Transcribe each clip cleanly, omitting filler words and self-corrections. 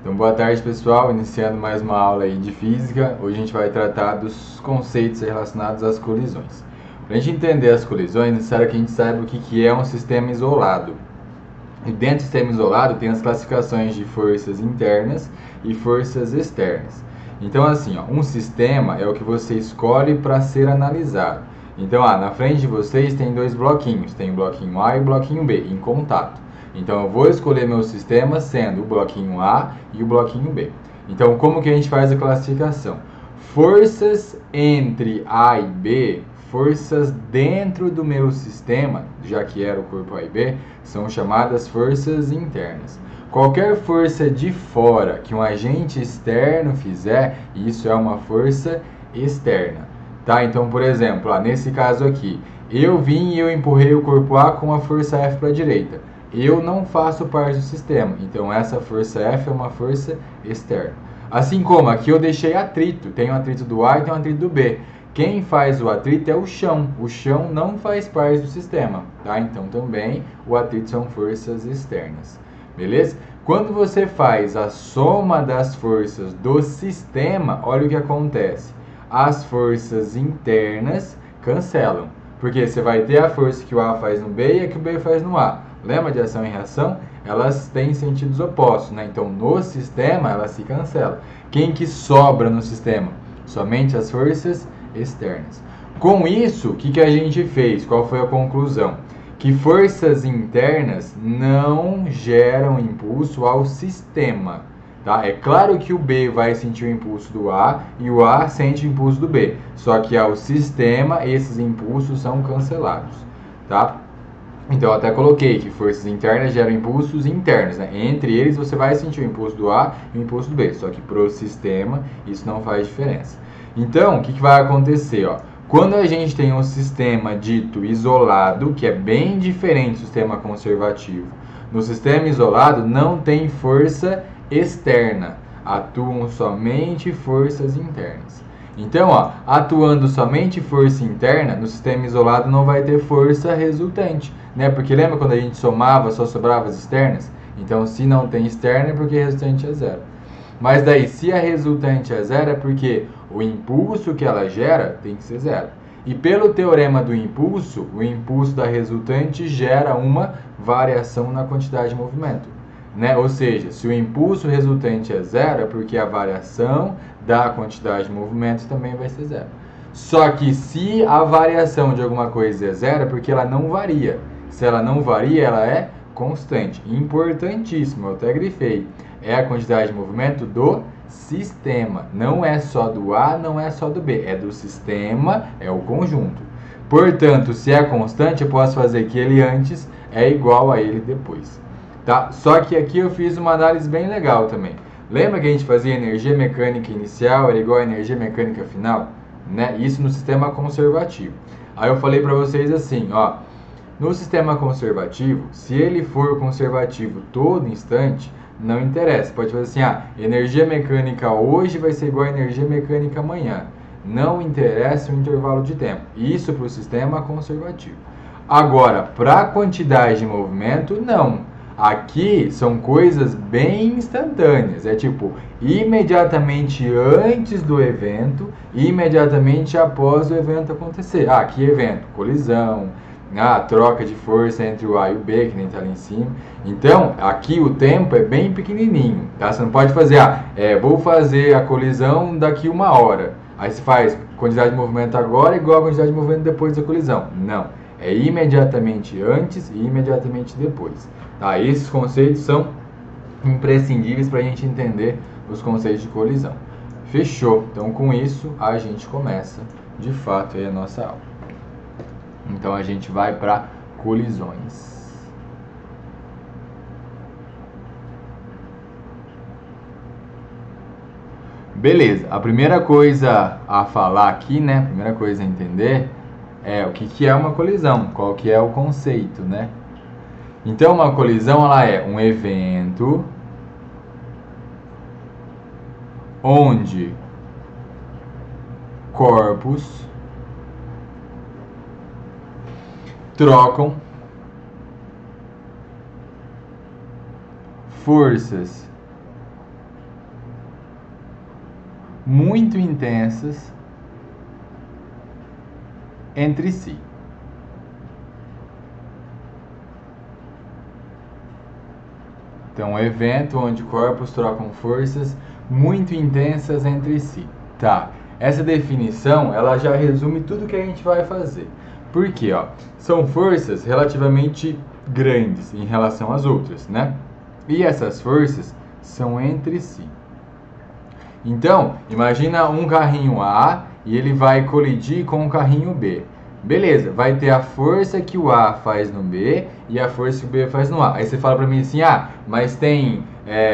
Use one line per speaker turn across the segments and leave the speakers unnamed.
Então, boa tarde, pessoal. Iniciando mais uma aula aí de física. Hoje a gente vai tratar dos conceitos relacionados às colisões. Para a gente entender as colisões, é necessário que a gente saiba o que é um sistema isolado. E dentro do sistema isolado tem as classificações de forças internas e forças externas. Então, assim, ó, um sistema é o que você escolhe para ser analisado. Então, na frente de vocês tem dois bloquinhos. Tem o bloquinho A e o bloquinho B, em contato. Então, eu vou escolher meu sistema sendo o bloquinho A e o bloquinho B. Então, como que a gente faz a classificação? Forças entre A e B, forças dentro do meu sistema, já que era o corpo A e B, são chamadas forças internas. Qualquer força de fora que um agente externo fizer, isso é uma força externa. Tá? Então, por exemplo, nesse caso aqui, eu vim e eu empurrei o corpo A com a força F para a direita. Eu não faço parte do sistema, então essa força F é uma força externa. Assim como aqui eu deixei atrito, tem o atrito do A e tem o atrito do B. Quem faz o atrito é o chão não faz parte do sistema, tá? Então também o atrito são forças externas, beleza? Quando você faz a soma das forças do sistema, olha o que acontece. As forças internas cancelam, porque você vai ter a força que o A faz no B e a que o B faz no A. Lembra de ação e reação? Elas têm sentidos opostos, né? Então, no sistema, elas se cancelam. Quem que sobra no sistema? Somente as forças externas. Com isso, o que a gente fez? Qual foi a conclusão? Que forças internas não geram impulso ao sistema. Tá? É claro que o B vai sentir o impulso do A e o A sente o impulso do B. Só que ao sistema, esses impulsos são cancelados. Tá? Então, eu até coloquei que forças internas geram impulsos internos, né? Entre eles, você vai sentir o impulso do A e o impulso do B. Só que para o sistema, isso não faz diferença. Então, o que vai acontecer? Quando a gente tem um sistema dito isolado, que é bem diferente do sistema conservativo, no sistema isolado não tem força externa, atuam somente forças internas. Então, atuando somente força interna, no sistema isolado não vai ter força resultante, né? Porque lembra quando a gente somava, só sobrava as externas? Então, se não tem externa é porque a resultante é zero. Mas daí, se a resultante é zero, é porque o impulso que ela gera tem que ser zero. E pelo teorema do impulso, o impulso da resultante gera uma variação na quantidade de movimento, né? Ou seja, se o impulso resultante é zero, é porque a variação da quantidade de movimento também vai ser zero. Só que se a variação de alguma coisa é zero, é porque ela não varia. Se ela não varia, ela é constante. Importantíssimo, eu até grifei. É a quantidade de movimento do sistema. Não é só do A, não é só do B. É do sistema, é o conjunto. Portanto, se é constante, eu posso fazer que ele antes é igual a ele depois. Tá? Só que aqui eu fiz uma análise bem legal também. Lembra que a gente fazia energia mecânica inicial era igual a energia mecânica final? Né? Isso no sistema conservativo. Aí eu falei para vocês assim, no sistema conservativo, se ele for conservativo todo instante, não interessa. Pode fazer assim, energia mecânica hoje vai ser igual a energia mecânica amanhã. Não interessa o intervalo de tempo. Isso para o sistema conservativo. Agora, para a quantidade de movimento, não. Aqui são coisas bem instantâneas. É tipo, imediatamente antes do evento e imediatamente após o evento acontecer. Que evento? Colisão, troca de força entre o A e o B, que nem está ali em cima. Então, aqui o tempo é bem pequenininho, tá? Você não pode fazer, vou fazer a colisão daqui 1 hora. Aí você faz quantidade de movimento agora igual a quantidade de movimento depois da colisão. Não, é imediatamente antes e imediatamente depois. Tá? Esses conceitos são imprescindíveis para a gente entender os conceitos de colisão. Fechou? Então, com isso, a gente começa, de fato, a nossa aula. Então, a gente vai para colisões. Beleza, a primeira coisa a falar aqui, né? A primeira coisa a entender é o que é uma colisão, qual que é o conceito, né? Então, uma colisão, ela é um evento onde corpos trocam forças muito intensas entre si. Então, um evento onde corpos trocam forças muito intensas entre si. Tá, essa definição, ela já resume tudo que a gente vai fazer. Por quê? Ó, são forças relativamente grandes em relação às outras, né? E essas forças são entre si. Então, imagina um carrinho A e ele vai colidir com o carrinho B. Beleza, vai ter a força que o A faz no B e a força que o B faz no A. Aí você fala pra mim assim, mas tem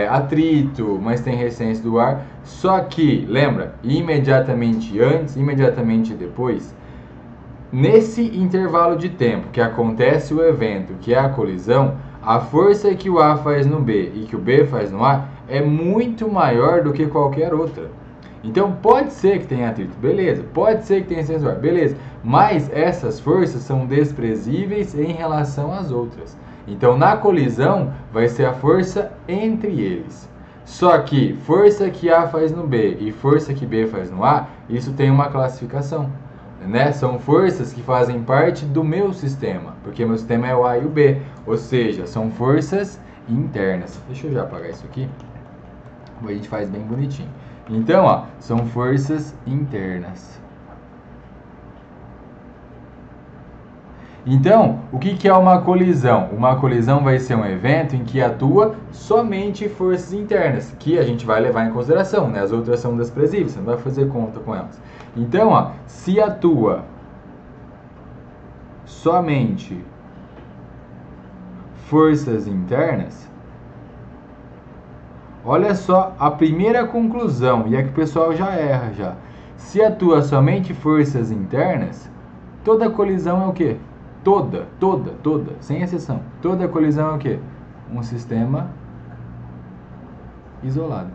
atrito, mas tem recência do ar. Só que, lembra, imediatamente antes, imediatamente depois, nesse intervalo de tempo que acontece o evento, que é a colisão, a força que o A faz no B e que o B faz no A é muito maior do que qualquer outra. Então pode ser que tenha atrito, beleza, pode ser que tenha recência do ar, beleza, mas essas forças são desprezíveis em relação às outras. Então na colisão vai ser a força entre eles. Só que força que A faz no B e força que B faz no A, isso tem uma classificação. Né? São forças que fazem parte do meu sistema, porque meu sistema é o A e o B, ou seja, são forças internas. Deixa eu já apagar isso aqui, a gente faz bem bonitinho. Então, ó, são forças internas. Então, o que é uma colisão? Uma colisão vai ser um evento em que atua somente forças internas, que a gente vai levar em consideração, né? As outras são desprezíveis, você não vai fazer conta com elas. Então, ó, se atua somente forças internas, olha só a primeira conclusão, e é que o pessoal já erra já. Se atua somente forças internas, toda colisão é o quê? Toda, sem exceção. Toda colisão é o quê? Um sistema isolado.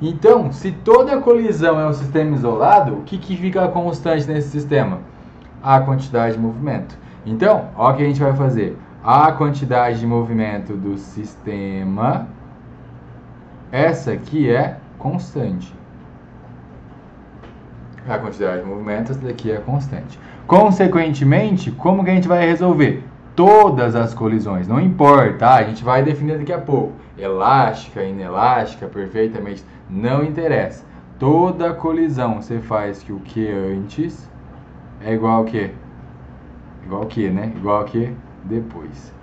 Então, se toda colisão é um sistema isolado, o que fica constante nesse sistema? A quantidade de movimento. Então, olha o que a gente vai fazer. A quantidade de movimento do sistema, essa aqui é constante. A quantidade de movimento, essa daqui é constante. Consequentemente, como que a gente vai resolver? Todas as colisões, não importa, a gente vai definir daqui a pouco. Elástica, inelástica, perfeitamente, não interessa. Toda colisão você faz que o que antes é igual ao que? Igual ao que, né? Igual ao que depois.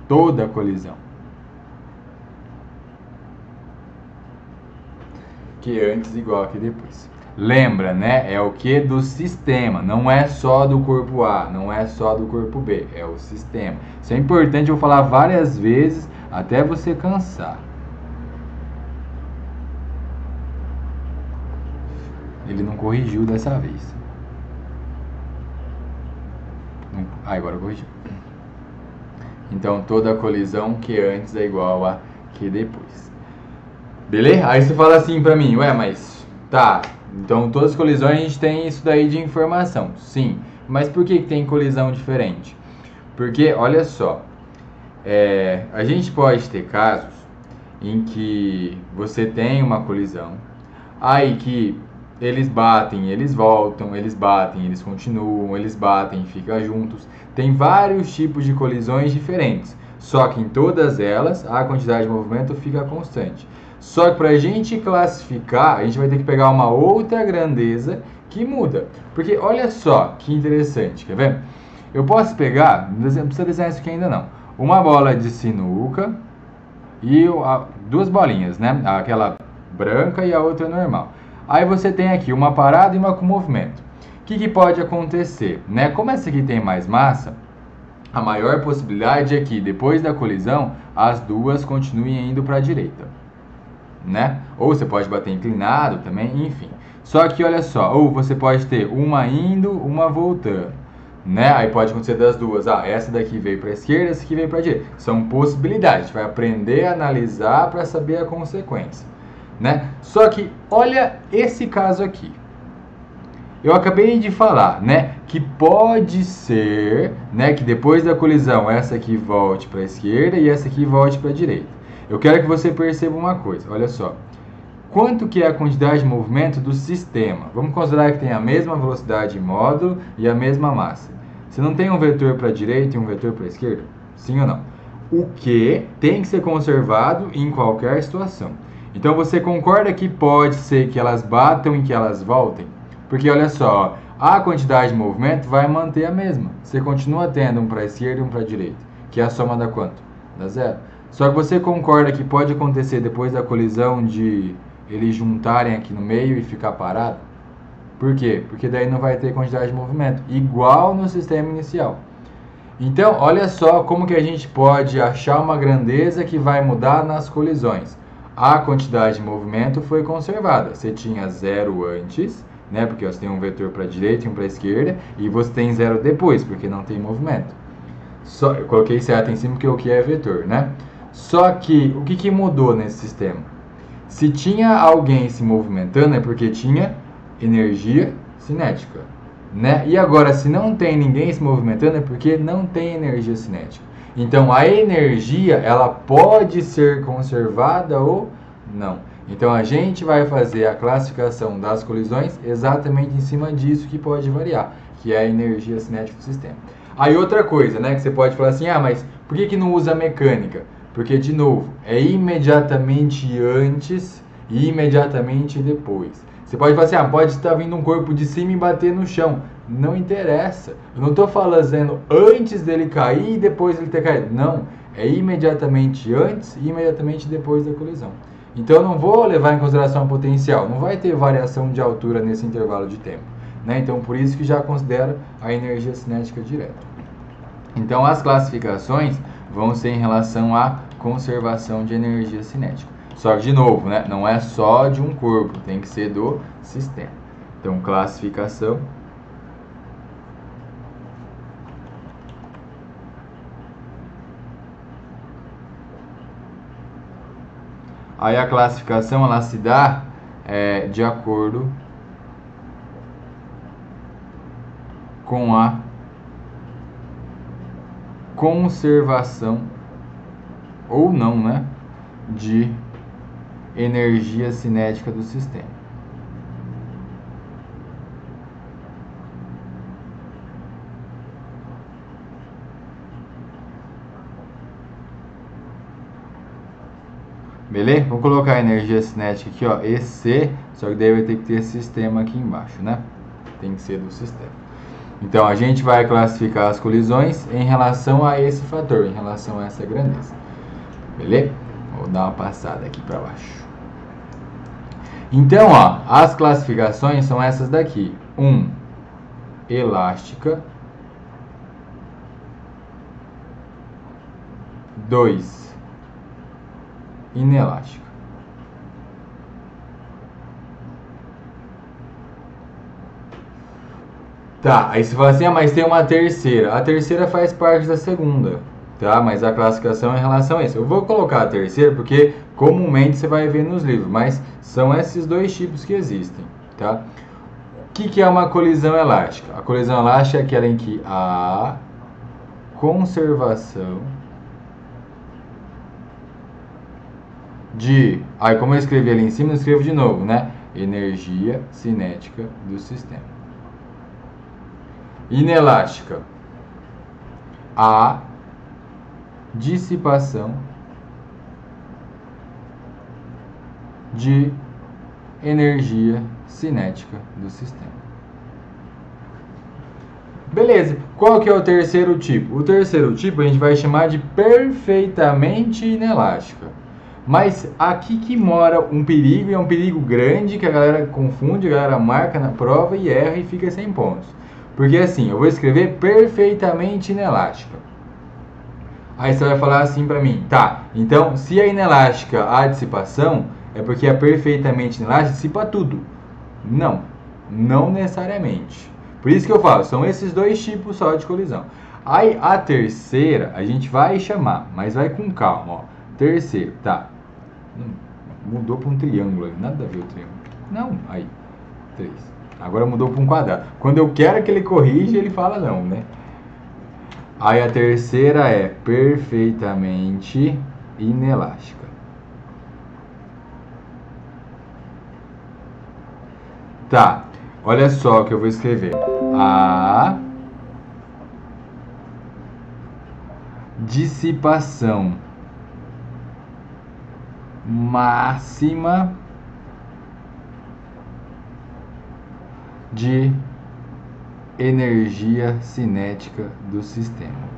Toda colisão. Que antes igual ao que depois. Lembra, né? É o que do sistema, não é só do corpo A, não é só do corpo B, é o sistema. Isso é importante, eu vou falar várias vezes até você cansar. Ele não corrigiu dessa vez. Agora corrigiu. Então toda colisão que antes é igual a que depois. Beleza? Aí você fala assim pra mim, ué, mas tá. Então, todas as colisões a gente tem isso daí de informação, sim. Mas por que tem colisão diferente? Porque, olha só, a gente pode ter casos em que você tem uma colisão, aí que eles batem, eles voltam, eles batem, eles continuam, eles batem e ficam juntos. Tem vários tipos de colisões diferentes, só que em todas elas a quantidade de movimento fica constante. Só que para a gente classificar, a gente vai ter que pegar uma outra grandeza que muda. Porque olha só que interessante, quer ver? Eu posso pegar, não precisa desenhar isso aqui ainda não, uma bola de sinuca e duas bolinhas, né? Aquela branca e a outra normal. Aí você tem aqui uma parada e uma com movimento. O que pode acontecer? Né? Como essa aqui tem mais massa, a maior possibilidade é que depois da colisão, as duas continuem indo para a direita. Né? Ou você pode bater inclinado também, enfim. Só que olha só, ou você pode ter uma indo, uma voltando, né? Aí pode acontecer das duas. Essa daqui veio para a esquerda, essa aqui veio para a direita. São possibilidades, a gente vai aprender a analisar para saber a consequência, né? Só que olha esse caso aqui. Eu acabei de falar, né, que pode ser, né, que depois da colisão essa aqui volte para a esquerda e essa aqui volte para a direita. Eu quero que você perceba uma coisa, olha só. Quanto que é a quantidade de movimento do sistema? Vamos considerar que tem a mesma velocidade de módulo e a mesma massa. Você não tem um vetor para a direita e um vetor para a esquerda? Sim ou não? O que tem que ser conservado em qualquer situação. Então você concorda que pode ser que elas batam e que elas voltem? Porque olha só, a quantidade de movimento vai manter a mesma. Você continua tendo um para a esquerda e um para a direita, que é a soma da quanto? Da zero. Só que você concorda que pode acontecer depois da colisão de eles juntarem aqui no meio e ficar parado? Por quê? Porque daí não vai ter quantidade de movimento, igual no sistema inicial. Então, olha só como que a gente pode achar uma grandeza que vai mudar nas colisões. A quantidade de movimento foi conservada. Você tinha zero antes, né? Porque você tem um vetor para a direita e um para a esquerda, e você tem zero depois, porque não tem movimento. Eu coloquei seta em cima porque o que é vetor, né? Só que, o que mudou nesse sistema? Se tinha alguém se movimentando é porque tinha energia cinética, né? E agora, se não tem ninguém se movimentando é porque não tem energia cinética. Então, a energia, ela pode ser conservada ou não. Então, a gente vai fazer a classificação das colisões exatamente em cima disso que pode variar, que é a energia cinética do sistema. Aí, outra coisa, né, que você pode falar assim, mas por que não usa mecânica? Porque, de novo, é imediatamente antes e imediatamente depois. Você pode falar assim, pode estar vindo um corpo de cima e bater no chão. Não interessa. Eu não estou falando antes dele cair e depois ele ter caído. Não. É imediatamente antes e imediatamente depois da colisão. Então eu não vou levar em consideração o potencial. Não vai ter variação de altura nesse intervalo de tempo, né? Então por isso que já considera a energia cinética direta. Então as classificações vão ser em relação à conservação de energia cinética. Só que, de novo, né, não é só de um corpo, tem que ser do sistema. Então, classificação. Aí a classificação, ela se dá de acordo com a conservação, ou não, né, de energia cinética do sistema. Beleza? Vou colocar a energia cinética aqui, ó, EC, só que daí vai ter que ter esse sistema aqui embaixo, né? Tem que ser do sistema. Então, a gente vai classificar as colisões em relação a esse fator, em relação a essa grandeza. Beleza? Vou dar uma passada aqui para baixo. Então, ó, as classificações são essas daqui. 1, elástica. 2, inelástica. Tá, aí você fala assim, mas tem uma terceira. A terceira faz parte da segunda, tá? Mas a classificação é em relação a isso. Eu vou colocar a terceira porque comumente você vai ver nos livros, mas são esses dois tipos que existem, tá? O que é uma colisão elástica? A colisão elástica é aquela em que a conservação de... Aí, como eu escrevi ali em cima, eu escrevo de novo, né? Energia cinética do sistema. Inelástica, a dissipação de energia cinética do sistema. Beleza, qual que é o terceiro tipo? O terceiro tipo a gente vai chamar de perfeitamente inelástica. Mas aqui que mora um perigo, e é um perigo grande que a galera confunde, a galera marca na prova e erra e fica sem pontos. Porque assim, eu vou escrever perfeitamente inelástica. Aí você vai falar assim pra mim, tá, então se a inelástica há dissipação, é porque a perfeitamente inelástica dissipa tudo. Não, não necessariamente. Por isso que eu falo, são esses dois tipos só de colisão. Aí a terceira, a gente vai chamar, mas vai com calma, ó. Terceiro, tá. Mudou para um triângulo, nada a ver o triângulo. Não, aí, 3. Agora mudou para um quadrado. Quando eu quero que ele corrija, ele fala não, né? Aí a terceira é perfeitamente inelástica. Tá, olha só o que eu vou escrever. A dissipação máxima de energia cinética do sistema.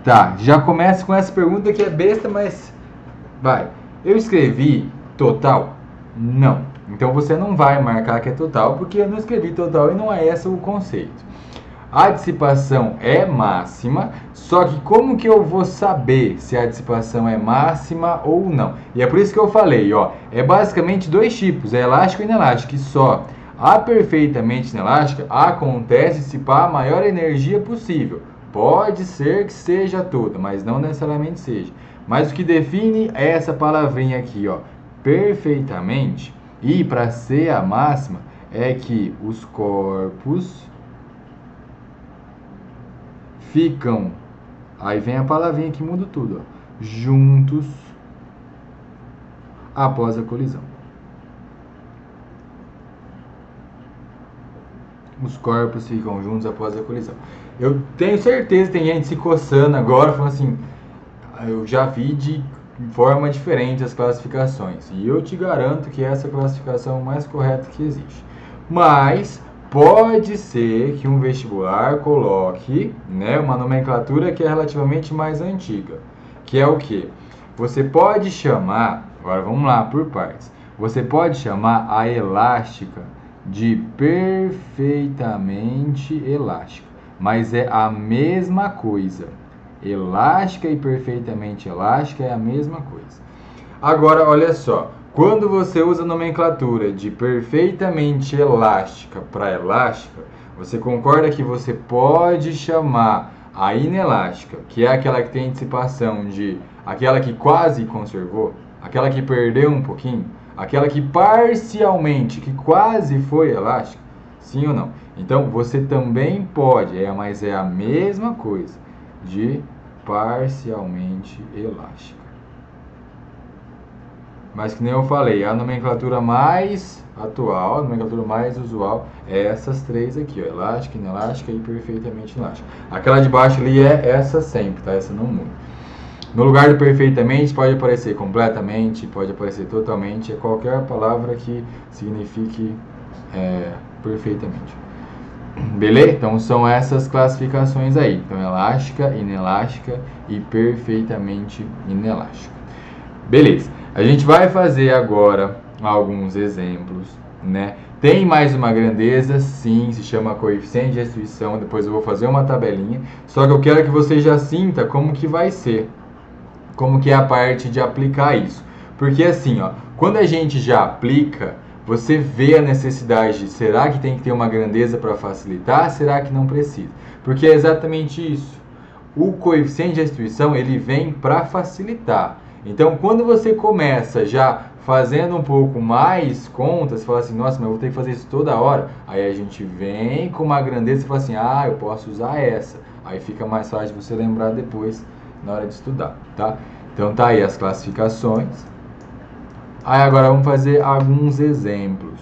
Tá, já começa com essa pergunta que é besta, mas vai. Eu escrevi total? Não. Então você não vai marcar que é total, porque eu não escrevi total e não é esse o conceito. A dissipação é máxima, só que como que eu vou saber se a dissipação é máxima ou não? E é por isso que eu falei, ó, é basicamente dois tipos, é elástico e inelástico, e só a perfeitamente inelástica acontece dissipar a maior energia possível. Pode ser que seja toda, mas não necessariamente seja. Mas o que define é essa palavrinha aqui, ó, perfeitamente, e para ser a máxima é que os corpos ficam, aí vem a palavrinha que muda tudo, ó, juntos após a colisão. Os corpos ficam juntos após a colisão. Eu tenho certeza que tem gente se coçando agora, falando assim, eu já vi de forma diferente as classificações. E eu te garanto que essa é a classificação mais correta que existe. Mas pode ser que um vestibular coloque, né, uma nomenclatura que é relativamente mais antiga. Que é o quê? Você pode chamar, agora vamos lá por partes. Você pode chamar a elástica de perfeitamente elástica, mas é a mesma coisa. Elástica e perfeitamente elástica é a mesma coisa. Agora, olha só, quando você usa a nomenclatura de perfeitamente elástica para elástica, você concorda que você pode chamar a inelástica, que é aquela que tem dissipação de aquela que quase conservou, aquela que perdeu um pouquinho, aquela que parcialmente, que quase foi elástica, sim ou não? Então, você também pode, mas é a mesma coisa, de parcialmente elástica. Mas que nem eu falei, a nomenclatura mais atual, a nomenclatura mais usual é essas três aqui, ó, elástica, inelástica e perfeitamente elástica. Aquela de baixo ali é essa sempre, tá? Essa não muda. No lugar do perfeitamente pode aparecer completamente, pode aparecer totalmente, é qualquer palavra que signifique perfeitamente. Beleza? Então são essas classificações aí. Então elástica, inelástica e perfeitamente inelástica. Beleza. A gente vai fazer agora alguns exemplos, né? Tem mais uma grandeza, sim, se chama coeficiente de restrição. Depois eu vou fazer uma tabelinha. Só que eu quero que você já sinta como que vai ser. Como que é a parte de aplicar isso. Porque assim, ó, quando a gente já aplica, você vê a necessidade de, será que tem que ter uma grandeza para facilitar? Será que não precisa? Porque é exatamente isso. O coeficiente de restrição, ele vem para facilitar. Então, quando você começa já fazendo um pouco mais contas, você fala assim, nossa, mas eu vou ter que fazer isso toda hora. Aí a gente vem com uma grandeza e fala assim, eu posso usar essa. Aí fica mais fácil de você lembrar depois na hora de estudar, tá? Então tá aí as classificações. Aí agora vamos fazer alguns exemplos.